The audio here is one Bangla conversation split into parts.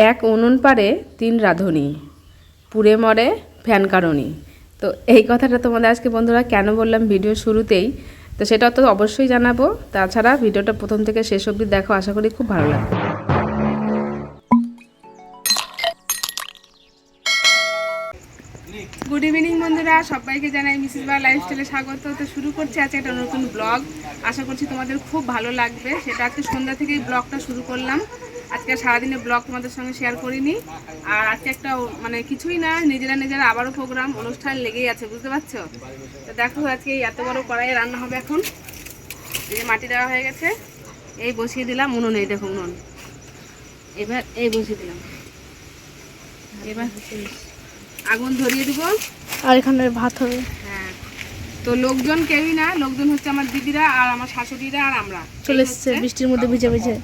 এক উনুন পারে তিন রাঁধুনি, পুড়ে মরে ফ্যান কারণী। তো এই কথাটা তোমাদের আজকে বন্ধুরা কেন বললাম ভিডিও শুরুতেই, তো সেটা তো অবশ্যই জানাবো। তাছাড়া ভিডিওটা প্রথম থেকে শেষ অবধি দেখো, আশা করি খুব ভালো লাগবে। গুড ইভিনিং বন্ধুরা, সবাইকে জানাই মিসেস বা লাইফস্টাইলে স্বাগত। তো শুরু করছি আজকে একটা নতুন ব্লগ। আশা করছি তোমাদের খুব ভালো লাগবে। সেটা আজকে সন্ধ্যা থেকেই ব্লগটা শুরু করলাম। আজকে সারাদিনের ব্লগ তোমাদের সঙ্গে শেয়ার করিনি। আর আজকে একটা মানে কিছুই না, নিজেরা আবারও প্রোগ্রাম অনুষ্ঠান লেগেই আছে, বুঝতে পারছো? তো দেখো আজকে এত বড় কড়াইয়ে রান্না হবে। এখন এই যে মাটি দেওয়া হয়ে গেছে, এই বসিয়ে দিলাম উনুন। এই দেখো উনুন, এবার এই বসিয়ে দিলাম। এবার আগুন ধরিয়ে দিব আর এখানে ভাত হবে। হ্যাঁ, তো লোকজন কেউই না, লোকজন হচ্ছে আমার দিদিরা আর আমার শাশুড়িরা আর আমরা চলে এসছে বৃষ্টির মধ্যে ভিজে ভিজে।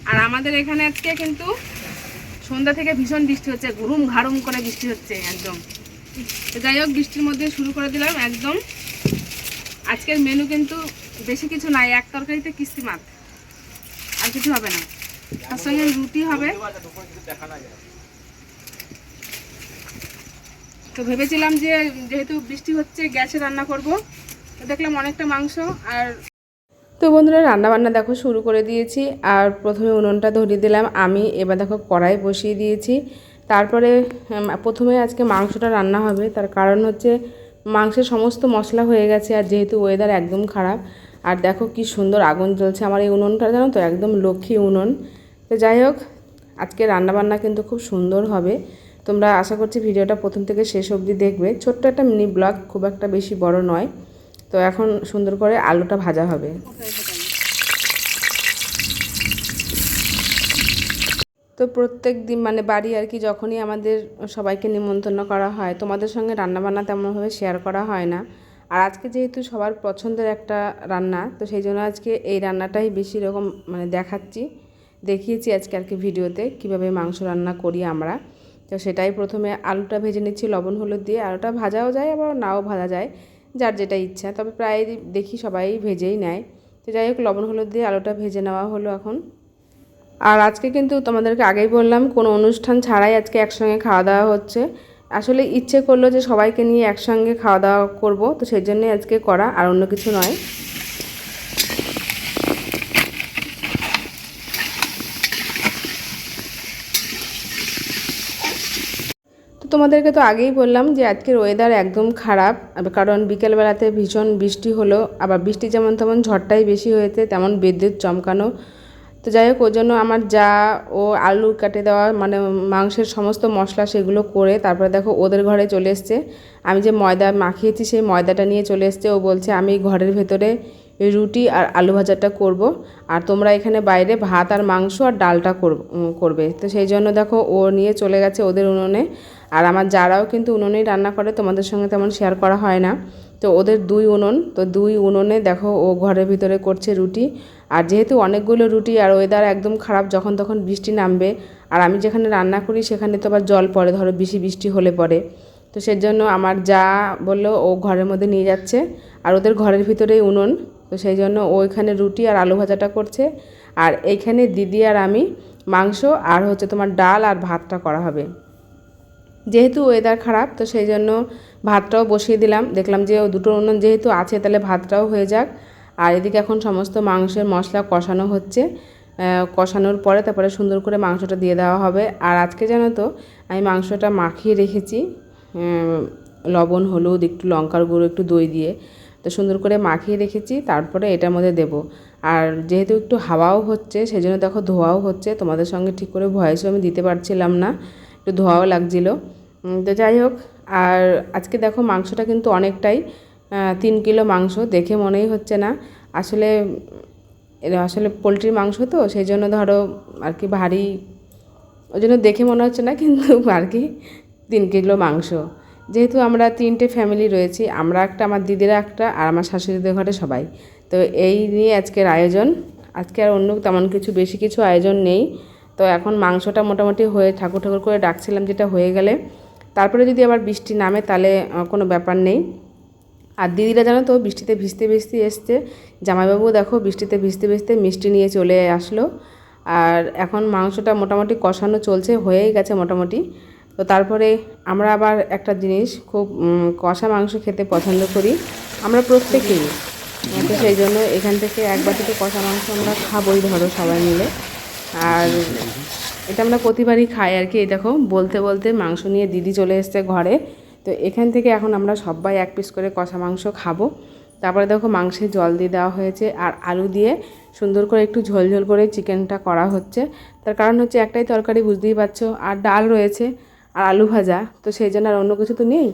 আর আমাদের এখানে আজকে কিন্তু সন্ধ্যা থেকে ভীষণ বৃষ্টি হচ্ছে, ঘুরুম ঘাড়ুম করে বৃষ্টি হচ্ছে একদম। তো যাই হোক, বৃষ্টির মধ্যে শুরু করে দিলাম একদম। আজকের মেনু কিন্তু বেশি কিছু নাই, এক তরকারিতে কিস্তি মাছ, আর কিছু হবে না। তার সঙ্গে রুটি হবে। তো ভেবেছিলাম যে যেহেতু বৃষ্টি হচ্ছে গ্যাসে রান্না করব, তো দেখলাম অনেকটা মাংস। আর তো বন্ধুরা রান্নাবান্না দেখো শুরু করে দিয়েছি। আর প্রথমে উনুনটা ধরিয়ে দিলাম আমি, এবার দেখো কড়াই বসিয়ে দিয়েছি। তারপরে প্রথমে আজকে মাংসটা রান্না হবে। তার কারণ হচ্ছে মাংসের সমস্ত মশলা হয়ে গেছে, আর যেহেতু ওয়েদার একদম খারাপ। আর দেখো কি সুন্দর আগুন জ্বলছে আমার এই উনুনটা, জানো তো, একদম লক্ষ্মী উনুন। তো যাই হোক, আজকে রান্নাবান্না কিন্তু খুব সুন্দর হবে। তোমরা আশা করছি ভিডিওটা প্রথম থেকে শেষ অবধি দেখবে। ছোট্ট একটা মিনি ব্লগ, খুব একটা বেশি বড় নয়। তো এখন সুন্দর করে আলুটা ভাজা হবে। তো প্রত্যেক দিন মানে বাড়ি আর কি, যখনই আমাদের সবাইকে নিমন্ত্রণ করা হয়, তোমাদের সঙ্গে রান্নাবান্না তেমনভাবে শেয়ার করা হয় না। আর আজকে যেহেতু সবার পছন্দের একটা রান্না, তো সেই জন্য আজকে এই রান্নাটাই বেশি রকম মানে দেখিয়েছি আজকে আর কি ভিডিওতে, কীভাবে মাংস রান্না করি আমরা। তো সেটাই প্রথমে আলুটা ভেজে নিচ্ছি লবণ হলুদ দিয়ে। আলুটা ভাজাও যায় আবার নাও ভাজা যায়, যার যেটা ইচ্ছা। তবে প্রায় দেখি সবাই ভেজেই নেয়। তো যাই হোক, লবণ হলুদ দিয়ে আলুটা ভেজে নেওয়া হলো এখন। আর আজকে কিন্তু তোমাদেরকে আগেই বললাম, কোনো অনুষ্ঠান ছাড়াই আজকে একসঙ্গে খাওয়া দাওয়া হচ্ছে। আসলে ইচ্ছে করলো যে সবাইকে নিয়ে একসঙ্গে খাওয়া দাওয়া করব, তো সেই জন্যই আজকে করা, আর অন্য কিছু নয়। তো তোমাদেরকে তো আগেই বললাম যে আজকের ওয়েদার একদম খারাপ, কারণ বিকেলবেলাতে ভীষণ বৃষ্টি হলো। আবার বৃষ্টি যেমন তেমন ঝড়টাই বেশি হয়েছে, তেমন বিদ্যুৎ চমকানো। তো যাই হোক, ওই জন্য আমার যা ও আলু কাটে দেওয়া মানে মাংসের সমস্ত মশলা সেগুলো করে তারপরে দেখো ওদের ঘরে চলে এসছে। আমি যে ময়দা মাখিয়েছি সেই ময়দাটা নিয়ে চলে এসছে। ও বলছে আমি ঘরের ভেতরে রুটি আর আলু ভাজাটা করব, আর তোমরা এখানে বাইরে ভাত আর মাংস আর ডালটা করবে। তো সেই জন্য দেখো ও নিয়ে চলে গেছে ওদের উনুনে। আর আমার যারাও কিন্তু উনুনেই রান্না করে, তোমাদের সঙ্গে তেমন শেয়ার করা হয় না। তো ওদের দুই উনুন, তো দুই উনুনে দেখো ও ঘরের ভিতরে করছে রুটি। আর যেহেতু অনেকগুলো রুটি, আর ওয়েদার একদম খারাপ, যখন তখন বৃষ্টি নামবে। আর আমি যেখানে রান্না করি সেখানে তো আবার জল পড়ে, ধরো বেশি বৃষ্টি হলে পড়ে। তো সেজন্য আমার যা বললো ও ঘরের মধ্যে নিয়ে যাচ্ছে, আর ওদের ঘরের ভিতরেই উনুন। তো সেই জন্য ও এখানে রুটি আর আলু ভাজাটা করছে, আর এইখানে দিদি আর আমি মাংস আর হচ্ছে তোমার ডাল আর ভাতটা করা হবে। যেহেতু ওয়েদার খারাপ, তো সেই জন্য ভাতটাও বসিয়ে দিলাম। দেখলাম যে দুটো উনুন যেহেতু আছে, তাহলে ভাতটাও হয়ে যাক। আর এদিকে এখন সমস্ত মাংসের মশলা কষানো হচ্ছে। কষানোর পরে তারপরে সুন্দর করে মাংসটা দিয়ে দেওয়া হবে। আর আজকে জানো তো আমি মাংসটা মাখিয়ে রেখেছি লবণ হলুদ একটু লঙ্কার গুঁড়ো একটু দই দিয়ে। তো সুন্দর করে মাখিয়ে রেখেছি, তারপরে এটার মধ্যে দেব। আর যেহেতু একটু হাওয়াও হচ্ছে, সেই জন্য দেখো ধোয়াও হচ্ছে। তোমাদের সঙ্গে ঠিক করে ভয়েসও আমি দিতে পারছিলাম না, একটু ধোয়াও লাগছিলো। তো যাই হোক, আর আজকে দেখো মাংসটা কিন্তু অনেকটাই, 3 কিলো মাংস। দেখে মনেই হচ্ছে না, আসলে আসলে পোলট্রির মাংস তো সেই জন্য ধরো আর কি ভারী, ওই জন্য দেখে মনে হচ্ছে না, কিন্তু আর কি 3 কিলো মাংস। যেহেতু আমরা 3টে ফ্যামিলি রয়েছি, আমরা একটা, আমার দিদিরা একটা, আর আমার শাশুড়িদের ঘরে সবাই। তো এই নিয়ে আজকের আয়োজন। আজকে আর অন্য তেমন কিছু বেশি কিছু আয়োজন নেই। তো এখন মাংসটা মোটামুটি হয়ে ঠাকুর ঠাকুর করে ডাকছিলাম, যেটা হয়ে গেলে তারপরে যদি আবার বৃষ্টি নামে তাহলে কোনো ব্যাপার নেই। আর দিদিরা জানো তো বৃষ্টিতে ভিজতে ভিজতে এসছে। জামাইবাবু দেখো বৃষ্টিতে ভিজতে ভিজতে মিষ্টি নিয়ে চলে আসলো। আর এখন মাংসটা মোটামুটি কষানো চলছে, হয়েই গেছে মোটামুটি। তো তারপরে আমরা আবার একটা জিনিস খুব কষা মাংস খেতে পছন্দ করি আমরা প্রত্যেকেই। তো সেই জন্য এখান থেকে এক বাটিতে কষা মাংস আমরা খাবোই ধরো সবাই মিলে। আর এটা আমরা প্রতিবারই খাই আর কি। এই দেখো বলতে বলতে মাংস নিয়ে দিদি চলে এসছে ঘরে। তো এখান থেকে এখন আমরা সবাই এক পিস করে কষা মাংস খাবো। তারপরে দেখো মাংসে জল দিয়ে দেওয়া হয়েছে আর আলু দিয়ে সুন্দর করে একটু ঝোল ঝোল করে চিকেনটা করা হচ্ছে। তার কারণ হচ্ছে একটাই তরকারি, বুঝতেই পারছো, আর ডাল রয়েছে আর আলু ভাজা, তো সেই জন্য আর অন্য কিছু তো নেই।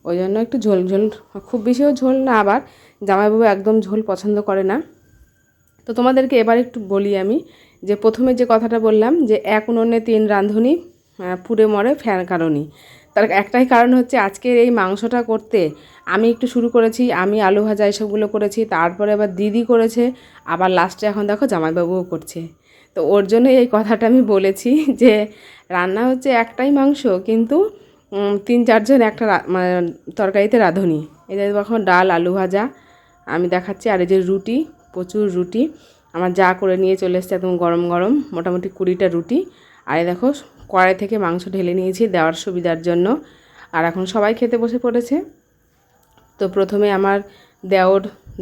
ওই জন্য একটু ঝোল ঝোল, খুব বেশিও ঝোল না, আবার জামাইবাবু একদম ঝোল পছন্দ করে না। তো তোমাদেরকে এবার একটু বলি আমি, যে প্রথমে যে কথাটা বললাম যে এক উনুনে 3 রাঁধুনি পুড়ে মরে ফ্যান কারণই। তার একটাই কারণ হচ্ছে আজকের এই মাংসটা করতে আমি একটু শুরু করেছি, আমি আলু ভাজা এসবগুলো করেছি, তারপরে আবার দিদি করেছে, আবার লাস্টে এখন দেখো জামাইবাবুও করছে। তো ওর জন্য এই কথাটা আমি বলেছি যে রান্না হচ্ছে একটাই মাংস, কিন্তু 3-4 জন একটা মানে তরকারিতে রাঁধুনি। এই যে দেখো ডাল আলু ভাজা আমি দেখাচ্ছি, আর এই যে রুটি, প্রচুর রুটি আমার যা করে নিয়ে চলে এসছে একদম গরম গরম, মোটামুটি 20টা রুটি। আর এই দেখো কড়াই থেকে মাংস ঢেলে নিয়েছি দেওয়ার সুবিধার জন্য। আর এখন সবাই খেতে বসে পড়েছে। তো প্রথমে আমার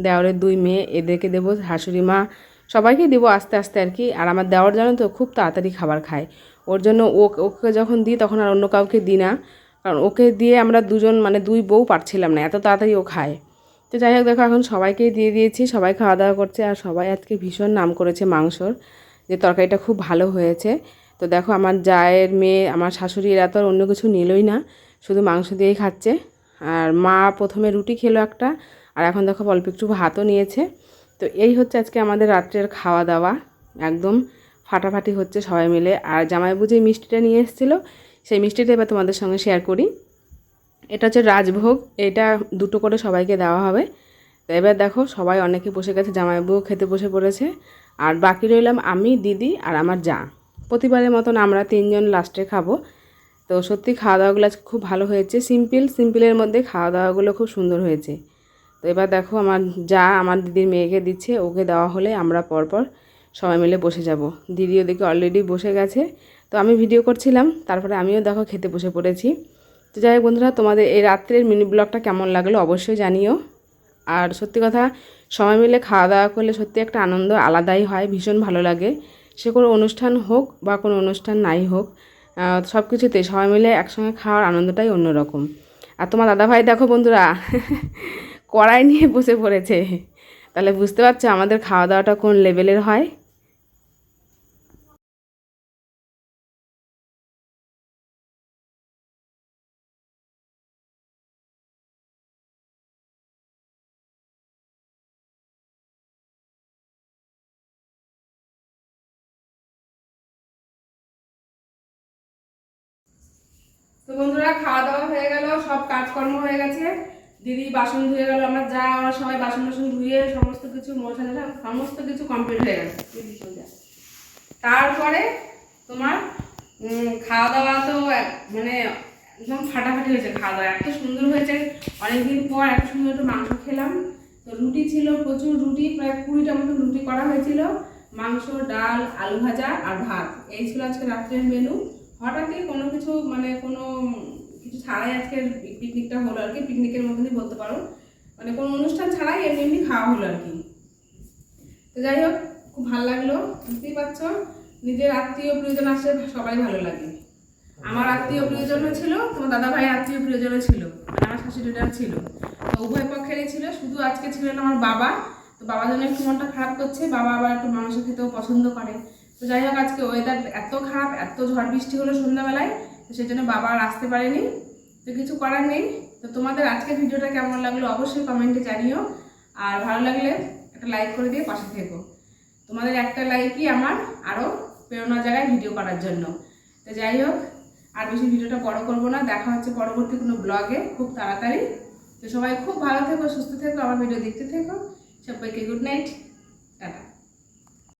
দেওরের 2 মেয়ে, এদেরকে দেবো, শাশুড়ি মা, সবাইকে দেবো আস্তে আস্তে আর কি। আর আমার দেওর জানো তো খুব তাড়াতাড়ি খাবার খায়, ওর জন্য ওকে যখন দিই তখন আর অন্য কাউকে দিই না, কারণ ওকে দিয়ে আমরা দুজন মানে 2 বউ পারছিলাম না, এত তাড়াতাড়ি ও খায়। তো যাই হোক দেখো এখন সবাইকেই দিয়ে দিয়েছি, সবাই খাওয়া দাওয়া করছে। আর সবাই আজকে ভীষণ নাম করেছে মাংসর, যে তরকারিটা খুব ভালো হয়েছে। তো দেখো আমার জায়ের মেয়ে, আমার শাশুড়ি, এরা তো আর অন্য কিছু নিলই না, শুধু মাংস দিয়েই খাচ্ছে। আর মা প্রথমে রুটি খেলো একটা, আর এখন দেখো অল্প একটু ভাতও নিয়েছে। তো এই হচ্ছে আজকে আমাদের রাত্রের খাওয়া দাওয়া, একদম ফাটাফাটি হচ্ছে সবাই মিলে। আর জামাইবাবু যে মিষ্টিটা নিয়ে এসেছিলো, সেই মিষ্টিটা এবার তোমাদের সঙ্গে শেয়ার করি। এটা হচ্ছে রাজভোগ, এটা 2টো করে সবাইকে দেওয়া হবে। তো এবার দেখো সবাই অনেকে বসে গেছে, জামাইবাবুও খেতে বসে পড়েছে, আর বাকি রইলাম আমি, দিদি আর আমার যা। প্রতিবারের মতন আমরা 3 জন লাস্টে খাবো। তো সত্যি খাওয়া দাওয়াগুলো আজকে খুব ভালো হয়েছে, সিম্পলের মধ্যে খাওয়া দাওয়াগুলো খুব সুন্দর হয়েছে। তো এবার দেখো আমার যা আমার দিদির মেয়েকে দিচ্ছে, ওকে দেওয়া হলে আমরা পরপর সবাই মিলে বসে যাব। দিদি ওদিকে অলরেডি বসে গেছে। তো আমি ভিডিও করছিলাম, তারপরে আমিও দেখো খেতে বসে পড়েছি। তো যাই হোক বন্ধুরা, তোমাদের এই রাত্রের মিনি ব্লগটা কেমন লাগলো অবশ্যই জানিও। আর সত্যি কথা, সবাই মিলে খাওয়া দাওয়া করলে সত্যি একটা আনন্দ আলাদাই হয়, ভীষণ ভালো লাগে। সে কোনো অনুষ্ঠান হোক বা কোনো অনুষ্ঠান নাই হোক, সব কিছুতেই সবাই মিলে একসঙ্গে খাওয়ার আনন্দটাই অন্যরকম। আর তোমার দাদাভাই দেখো বন্ধুরা কড়াই নিয়ে বসে পড়েছে, তাহলে বুঝতে পারছো আমাদের খাওয়া দাওয়াটা কোন লেভেলের হয়। তো বন্ধুরা খাওয়া দাওয়া হয়ে গেল, সব কাজকর্ম হয়ে গেছে, দিদি বাসন ধুয়ে গেল, আমার যা ওরা সবাই বাসন ধুয়ে সমস্ত কিছু মোছা সমস্ত কিছু কমপ্লিট হয়ে গেছে। তারপরে তোমার খাওয়া দাওয়া তো মানে একদম ফাটাফাটি হয়েছে, খাওয়া দাওয়া এত সুন্দর হয়েছে, অনেকদিন পর এত সুন্দর একটু মাংস খেলাম। তো রুটি ছিল প্রচুর, রুটি প্রায় 20টা মতো রুটি করা হয়েছিল, মাংস, ডাল, আলু ভাজা আর ভাত, এই ছিল আজকে রাত্রের মেনু। হঠাৎই কোনো কিছু মানে কোনো কিছু ছাড়াই আজকের পিকনিকটা হলো আর কি, পিকনিকের মতনই বলতে পারো, মানে কোনো অনুষ্ঠান ছাড়াই এমনি এমনি খাওয়া হলো আর কি। তো যাই হোক খুব ভালো লাগলো, বুঝতেই পারছো নিজের আত্মীয় প্রিয়জন আসলে সবাই ভালো লাগে। আমার আত্মীয় প্রিয়জনও ছিল, তোমার দাদা ভাইয়ের আত্মীয় প্রিয়জনও ছিল, মানে আমার শাশুড়িটাও ছিল, তো উভয় পক্ষেরই ছিল। শুধু আজকে ছিল না আমার বাবা, তো বাবার জন্য একটু মনটা খারাপ করছে, বাবা আবার একটু মাংস খেতেও পছন্দ করে। তো যাই হোক আজকে ওয়েদার এত খারাপ, এত ঝড় বৃষ্টি হলো সন্ধ্যাবেলায়, তো সেই জন্য বাবা আর আসতে পারেনি, তো কিছু করার নেই। তো তোমাদের আজকের ভিডিওটা কেমন লাগলো অবশ্যই কমেন্টে জানিও, আর ভালো লাগলে একটা লাইক করে দিয়ে পাশে থেকো। তোমাদের একটা লাইকই আমার আরও প্রেরণা জায়গায় ভিডিও করার জন্য। তো যাই হোক আর বেশি ভিডিওটা বড় করবো না, দেখা হচ্ছে পরবর্তী কোনো ব্লগে খুব তাড়াতাড়ি। তো সবাই খুব ভালো থেকো, সুস্থ থেকো, আমার ভিডিও দেখতে থেকো, সবাইকে গুড নাইট।